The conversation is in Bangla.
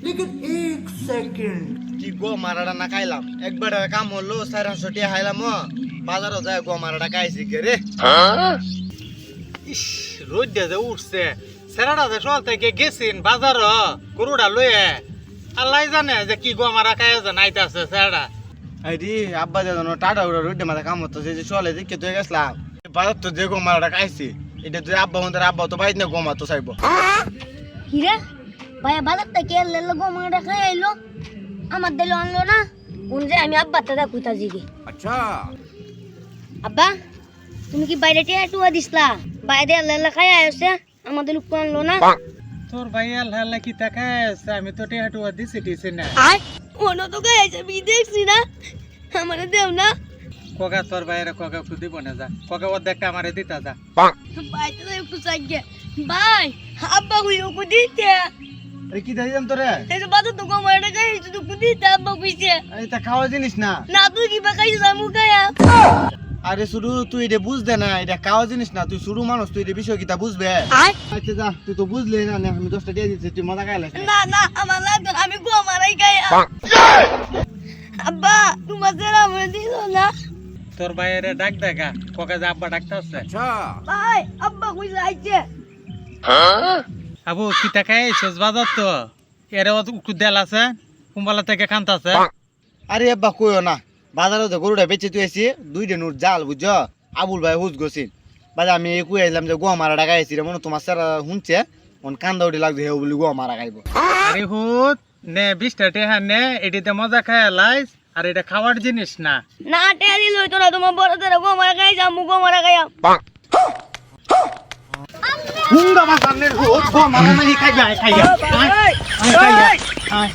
लेकिन एक सेकंड কি গো মারাটা না খাইলাম একবার কাম হলো 400 টাকা খাইলাম বাজারও যায় গো মারাটা খাইছি কে রে ইস রোদ দিয়ে যে উঠছে সেরাটা যে সকাল থেকে গেছিন বাজার গরুটা লয়ে আল্লাহ জানে যে কি গো মারা খাই নাইতাছে সেরাটা আইডি আব্বা জানো টাটা উড়া রোডে মাথা কাম হতো যে চলে দেখে তুই গেছলাম বাজার তো যে গো মারাটা খাইছি এটা তুই আব্বা মন্দের আব্বা তো বাইরে না গোমা তো চাইবো কিরে ভাই বাজার থেকে এলো গো মারা খাই আইলো আমার দিল আনলো না উনজে আমি আব্বা দাদা কুতা জিগি अच्छा আব্বা তুমি কি বাইরে টিয়া দিছলা বাইরে এলো খাই আইছে আমাদের লোক আনলো না তোর ভাই আল্লাহ আল্লাহ কি তাকাইছে আমি তো টেহাটুয়া দিছি না আয় ওনো তো গাইছে আমি দেখছি না আমারে দেও না কোকা তোর ভাইয়ের কোকা একটু দিব না যা কোকা অর্ধেকটা আমারে দিতা যা ভাই তো একটু চাইগে ভাই আব্বা কইও কো দিতে আরে কি দাইলাম তোরে এই যে বাজার তো গো মারা খাই তো কো দিতে আব্বা কইছে এটা খাওয়া জিনিস না না তুই কি বাকাইছিস আমু গায়া আরে শুরু তুই এটা বুঝদে না এটা খাওয়া জিনিস না তুই শুরু মানুষ তুই এটা বিষয় কিটা বুঝবে আয় আচ্ছা যা তুই তো বুঝলি না নে, আমি 10 টাকা দিচ্ছি তুই মজা খাইলে না না আমার লাগবে না, আমি গো মারাই গায়া আব্বা তোমার জেরা মনে দিল না তোর ভাইয়ের ডাক দেখা কোকা যা আব্বা ডাকতাছে अच्छा ভাই আব্বা কইছে আইছে আবু কি তাকাইছিস বাজার তো এরে একটু দেল আছে কুম্বালা থেকে খান্তাছে আরে আব্বা কইও না বাজারে তো গরুটা বেচে তুই এসি 2 দিন জাল বুঝছ আবুল ভাই হুজ গছিন বাজা আমি কই আইলাম যে গো মারা ডাকাইছি রে মনে তোমার স্যার হুনছে মন কান্দা উঠে লাগছে হে বলি গো মারা খাইবো আরে হুত নে 20 টাকা হ্যাঁ নে এটিতে মজা খায় লাইস আর এটা খাওয়ার জিনিস না না টেয়া দিল হইতো না তোমার বড় জেরা গো মারা খাইছে আমু গো মারা গায়া হুঙ্গা মা সামনে হুত গো মারা নাই খাইবে খাইয়া আয়